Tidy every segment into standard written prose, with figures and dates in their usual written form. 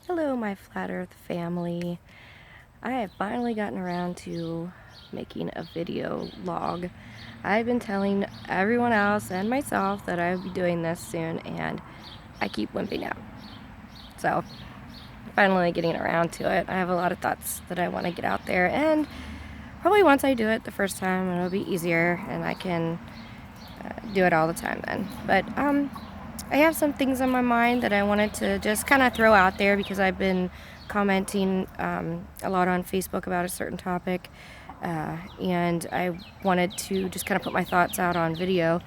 Hello, my flat earth family. I have finally gotten around to making a video log. I've been telling everyone else and myself that I would be doing this soon, and I keep wimping out. So, finally getting around to it. I have a lot of thoughts that I want to get out there, and probably once I do it the first time, it'll be easier, and I can do it all the time then. But, I have some things on my mind that I wanted to just kind of throw out there because I've been commenting a lot on Facebook about a certain topic, and I wanted to just kind of put my thoughts out on video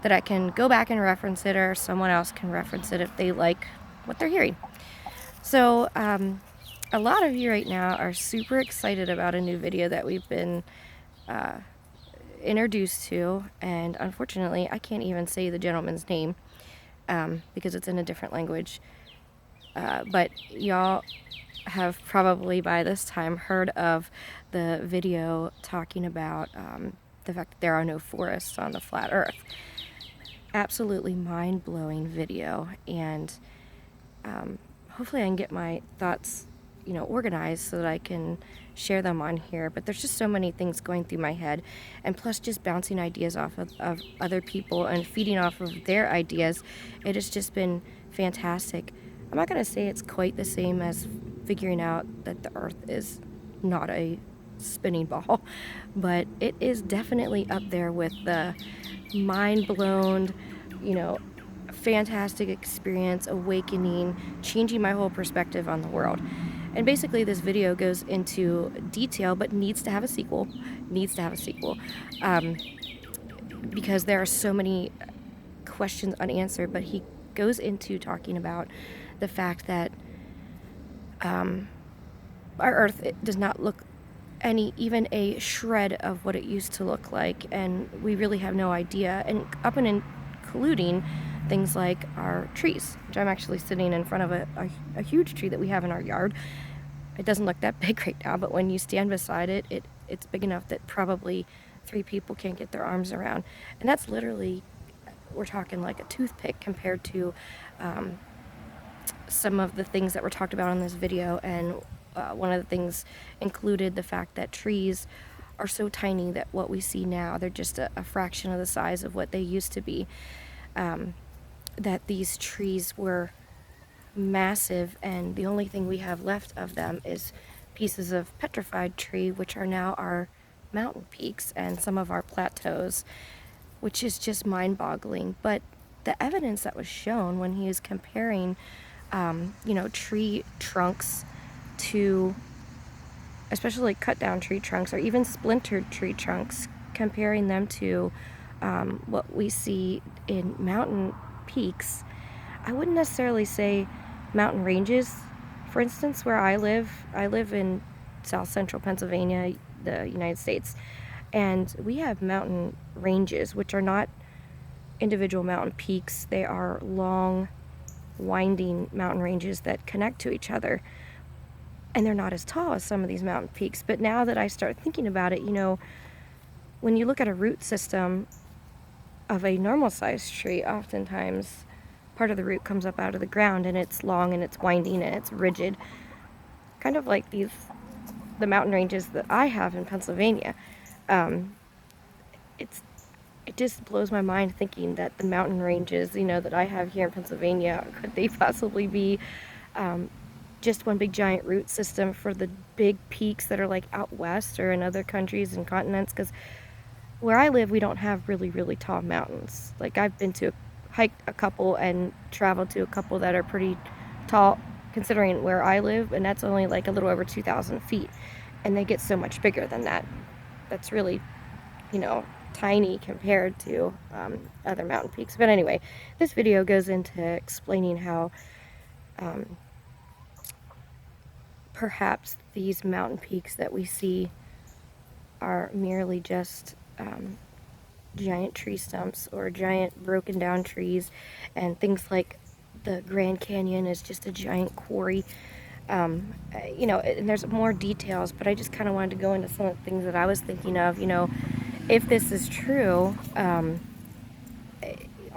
that I can go back and reference it, or someone else can reference it if they like what they're hearing. So a lot of you right now are super excited about a new video that we've been introduced to, and unfortunately I can't even say the gentleman's name because it's in a different language. But y'all have probably by this time heard of the video talking about the fact that there are no forests on the flat earth. Absolutely mind-blowing video, and hopefully I can get my thoughts organized so that I can share them on here. But there's just so many things going through my head, and plus just bouncing ideas off of other people and feeding off of their ideas. It has just been fantastic. I'm not going to say it's quite the same as figuring out that the earth is not a spinning ball, but it is definitely up there with the mind blown, fantastic experience, awakening, changing my whole perspective on the world. And basically this video goes into detail, but needs to have a sequel, because there are so many questions unanswered. But he goes into talking about the fact that our earth, it does not look even a shred of what it used to look like, and we really have no idea, and up and including things like our trees, which I'm actually sitting in front of a huge tree that we have in our yard. It doesn't look that big right now, but when you stand beside it, it's big enough that probably 3 people can't get their arms around. And that's literally, we're talking like a toothpick compared to some of the things that were talked about in this video. And one of the things included the fact that trees are so tiny that what we see now, they're just a fraction of the size of what they used to be. That these trees were massive, and the only thing we have left of them is pieces of petrified tree, which are now our mountain peaks and some of our plateaus, which is just mind-boggling. But the evidence that was shown when he was comparing tree trunks to, especially cut down tree trunks or even splintered tree trunks, comparing them to what we see in mountain peaks. I wouldn't necessarily say mountain ranges. For instance, where I live in south central Pennsylvania, the United States, and we have mountain ranges, which are not individual mountain peaks. They are long, winding mountain ranges that connect to each other, and they're not as tall as some of these mountain peaks. But now that I start thinking about it, when you look at a root system of a normal sized tree, oftentimes part of the root comes up out of the ground, and it's long and it's winding and it's rigid, kind of like the mountain ranges that I have in Pennsylvania. It just blows my mind thinking that the mountain ranges, that I have here in Pennsylvania, could they possibly be just one big giant root system for the big peaks that are like out west or in other countries and continents? Because where I live, we don't have really, really tall mountains. Like, I've been to hiked a couple and traveled to a couple that are pretty tall considering where I live, and that's only like a little over 2,000 feet, and they get so much bigger than that. That's really, tiny compared to other mountain peaks. But anyway, this video goes into explaining how perhaps these mountain peaks that we see are merely just giant tree stumps or giant broken down trees, and things like the Grand Canyon is just a giant quarry. And there's more details, but I just kind of wanted to go into some of the things that I was thinking of. If this is true,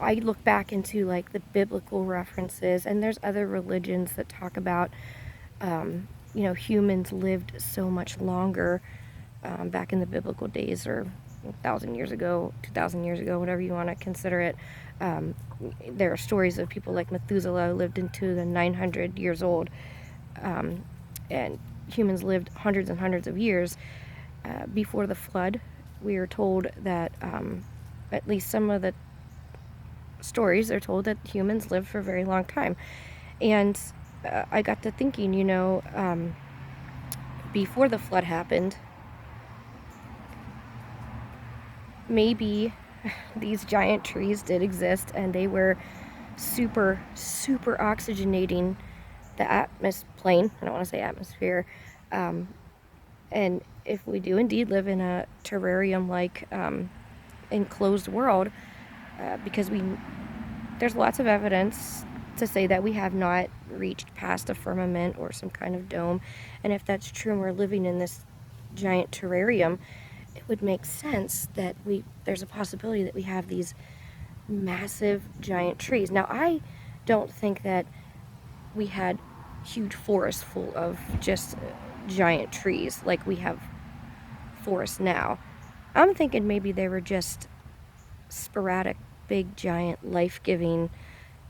I look back into like the biblical references, and there's other religions that talk about humans lived so much longer back in the biblical days, or 1,000 years ago, 2,000 years ago, whatever you want to consider it. Um, there are stories of people like Methuselah who lived into the 900 years old, and humans lived hundreds and hundreds of years. Before the flood, we are told that, at least some of the stories are told that humans lived for a very long time. And I got to thinking, before the flood happened, maybe these giant trees did exist and they were super, super oxygenating the plane. I don't want to say atmosphere. And if we do indeed live in a terrarium-like enclosed world, because there's lots of evidence to say that we have not reached past a firmament or some kind of dome. And if that's true and we're living in this giant terrarium, it would make sense that there's a possibility that we have these massive giant trees. Now, I don't think that we had huge forests full of just giant trees like we have forests now. I'm thinking maybe they were just sporadic, big, giant, life-giving,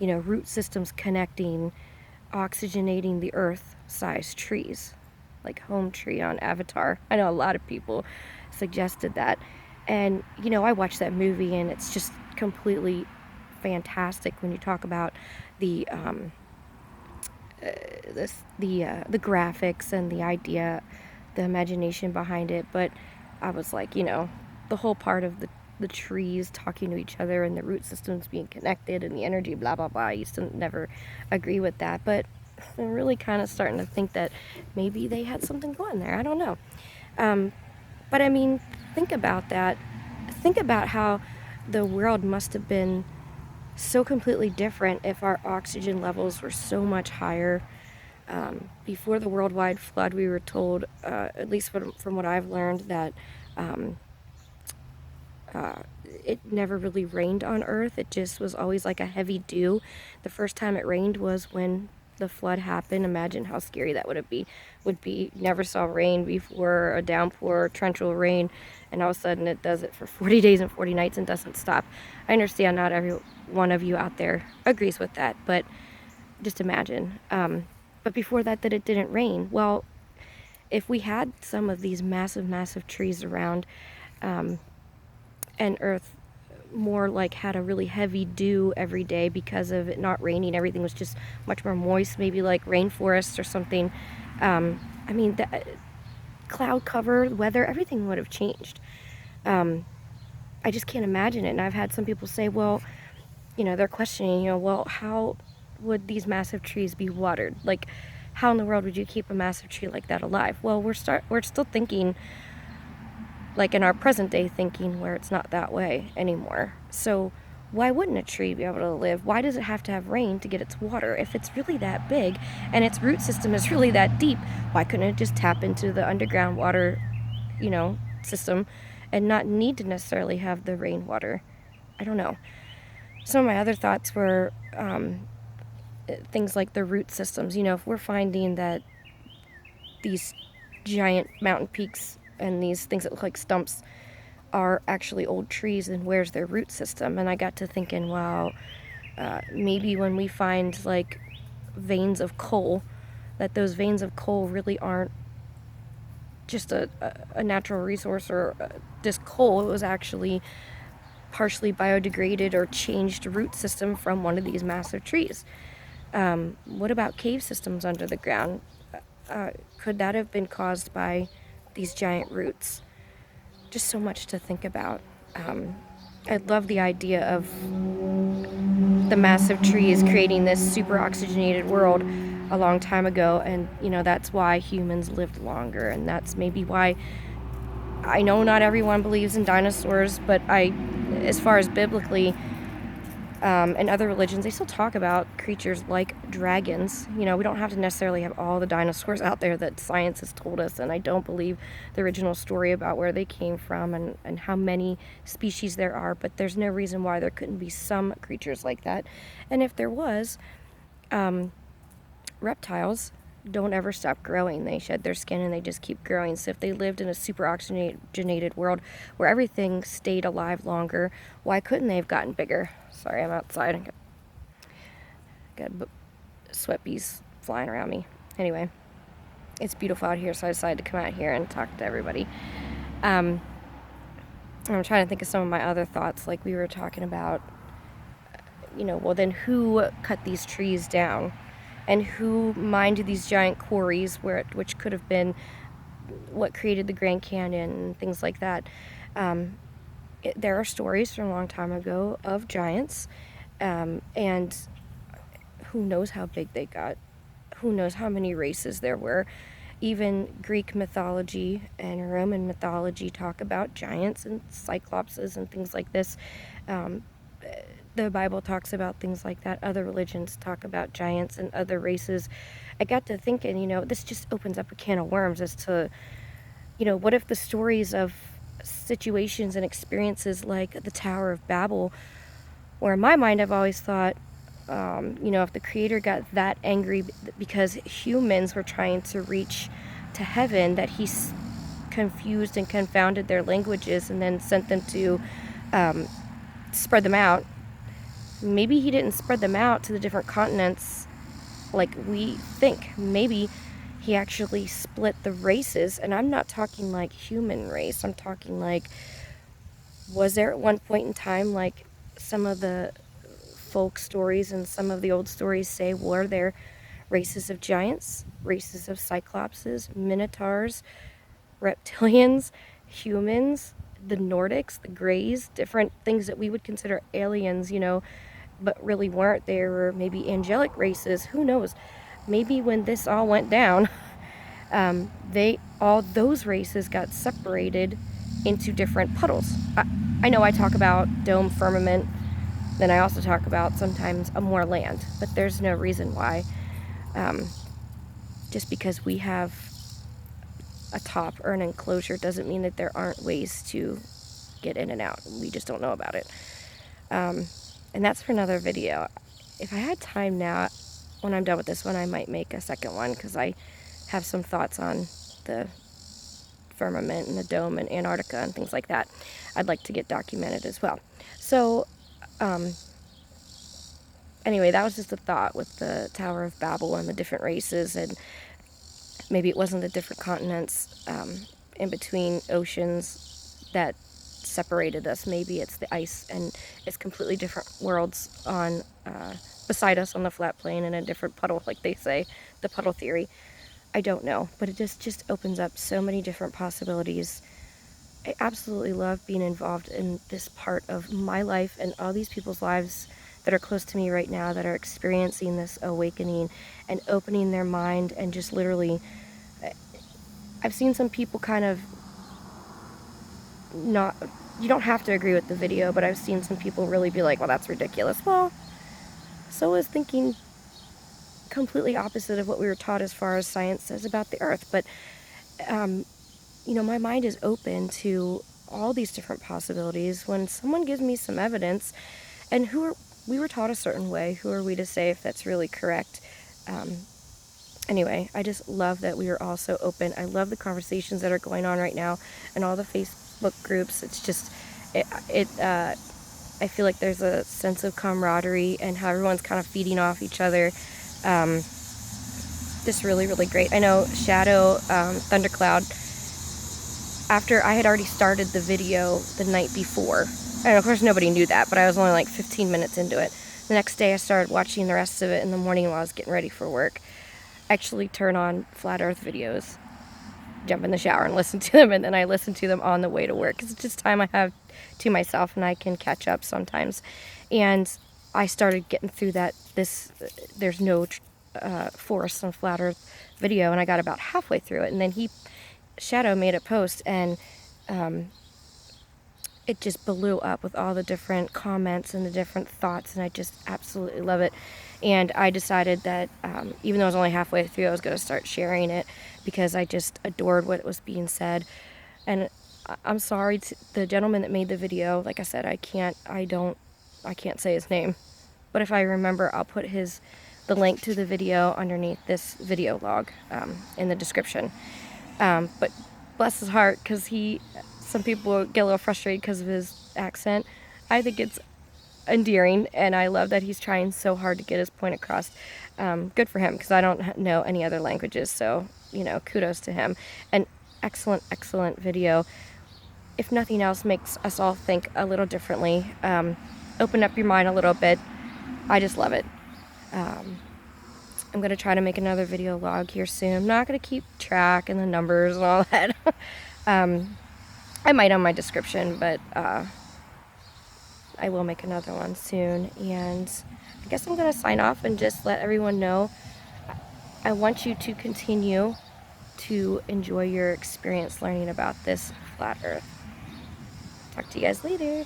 root systems connecting, oxygenating the earth size trees, like Home Tree on Avatar. I know a lot of people suggested that. And, I watched that movie and it's just completely fantastic when you talk about the the graphics and the idea, the imagination behind it. But I was like, the whole part of the trees talking to each other and the root systems being connected and the energy, blah, blah, blah. I used to never agree with that. But I'm really kind of starting to think that maybe they had something going there. I don't know. But I mean, think about that. Think about how the world must have been so completely different if our oxygen levels were so much higher. Before the worldwide flood, we were told, at least from what I've learned, that it never really rained on Earth. It just was always like a heavy dew. The first time it rained was when the flood happened. Imagine how scary that would be. Never saw rain before, a downpour, torrential rain, and all of a sudden it does it for 40 days and 40 nights and doesn't stop. I understand not every one of you out there agrees with that, but just imagine. But before that it didn't rain. Well, if we had some of these massive, massive trees around, and Earth more like had a really heavy dew every day because of it not raining, everything was just much more moist, maybe like rainforests or something. I mean, the cloud cover, weather, everything would have changed. I just can't imagine it. And I've had some people say, well, they're questioning, well, how would these massive trees be watered? Like, how in the world would you keep a massive tree like that alive? Well, we're still thinking like in our present day thinking, where it's not that way anymore. So why wouldn't a tree be able to live? Why does it have to have rain to get its water? If it's really that big and its root system is really that deep, why couldn't it just tap into the underground water, system and not need to necessarily have the rainwater? I don't know. Some of my other thoughts were things like the root systems. If we're finding that these giant mountain peaks and these things that look like stumps are actually old trees, then where's their root system? And I got to thinking, wow, maybe when we find like veins of coal, that those veins of coal really aren't just a natural resource or just coal. It was actually partially biodegraded or changed root system from one of these massive trees. What about cave systems under the ground? Could that have been caused by these giant roots? Just so much to think about. I love the idea of the massive trees creating this super oxygenated world a long time ago, and that's why humans lived longer, and that's maybe why. I know not everyone believes in dinosaurs, but as far as biblically, and other religions, they still talk about creatures like dragons. We don't have to necessarily have all the dinosaurs out there that science has told us, and I don't believe the original story about where they came from and how many species there are, but there's no reason why there couldn't be some creatures like that. And if there was, reptiles, don't ever stop growing. They shed their skin and they just keep growing. So if they lived in a super oxygenated world where everything stayed alive longer, why couldn't they have gotten bigger? Sorry, I'm outside. I got sweat bees flying around me. Anyway, it's beautiful out here, so I decided to come out here and talk to everybody. I'm trying to think of some of my other thoughts, like we were talking about, well, then who cut these trees down? And who mined these giant quarries which could have been what created the Grand Canyon and things like that. There are stories from a long time ago of giants, and who knows how big they got. Who knows how many races there were. Even Greek mythology and Roman mythology talk about giants and cyclopses and things like this. The Bible talks about things like that. Other religions talk about giants and other races. I got to thinking, this just opens up a can of worms as to, what if the stories of situations and experiences like the Tower of Babel, where in my mind I've always thought, if the Creator got that angry because humans were trying to reach to heaven, that He confused and confounded their languages and then sent them to spread them out. Maybe He didn't spread them out to the different continents like we think. Maybe He actually split the races, and I'm not talking like human race. I'm talking like, was there at one point in time, like some of the folk stories and some of the old stories say, were there races of giants, races of cyclopses, minotaurs, reptilians, humans, the Nordics, the Greys, different things that we would consider aliens, but really weren't. They were maybe angelic races. Who knows? Maybe when this all went down, all those races got separated into different puddles. I know I talk about dome firmament, then I also talk about sometimes more land, but there's no reason why. Just because we have a top or an enclosure doesn't mean that there aren't ways to get in and out. We just don't know about it. And that's for another video. If I had time now, when I'm done with this one, I might make a second one, because I have some thoughts on the firmament and the dome and Antarctica and things like that I'd like to get documented as well. So anyway, that was just a thought with the Tower of Babel and the different races, and maybe it wasn't the different continents in between oceans that separated us. Maybe it's the ice, and it's completely different worlds on beside us on the flat plane in a different puddle, like they say, the puddle theory. I don't know, but it just opens up so many different possibilities. I absolutely love being involved in this part of my life and all these people's lives that are close to me right now, that are experiencing this awakening and opening their mind, and just literally, I've seen some people kind of not, you don't have to agree with the video, but I've seen some people really be like, well, that's ridiculous. Well, so is thinking completely opposite of what we were taught as far as science says about the earth. But my mind is open to all these different possibilities. When someone gives me some evidence, and we were taught a certain way, who are we to say if that's really correct? Anyway, I just love that we are all so open. I love the conversations that are going on right now and all the Facebook groups. It's just, I feel like there's a sense of camaraderie and how everyone's kind of feeding off each other. Just really, really great. I know Shadow, Thundercloud, after I had already started the video the night before, and of course nobody knew that, but I was only like 15 minutes into it. The next day I started watching the rest of it in the morning while I was getting ready for work. Actually turn on flat earth videos, jump in the shower and listen to them, and then I listen to them on the way to work, because it's just time I have to myself and I can catch up sometimes. And I started getting through that, there's no force on flat earth video, and I got about halfway through it, and then Shadow made a post, and it just blew up with all the different comments and the different thoughts, and I just absolutely love it. And I decided that even though I was only halfway through, I was going to start sharing it, because I just adored what was being said. And I'm sorry to the gentleman that made the video. Like I said, I can't say his name, but if I remember, I'll put his the link to the video underneath this video log in the description. But bless his heart, because some people get a little frustrated because of his accent. I think it's endearing, and I love that he's trying so hard to get his point across. Good for him, because I don't know any other languages, so, you know, kudos to him. An excellent, excellent video. If nothing else, makes us all think a little differently. Open up your mind a little bit. I just love it. I'm going to try to make another video log here soon. I'm not going to keep track and the numbers and all that. I might on my description, but I will make another one soon. And I guess I'm going to sign off and just let everyone know I want you to continue to enjoy your experience learning about this flat Earth. Talk to you guys later.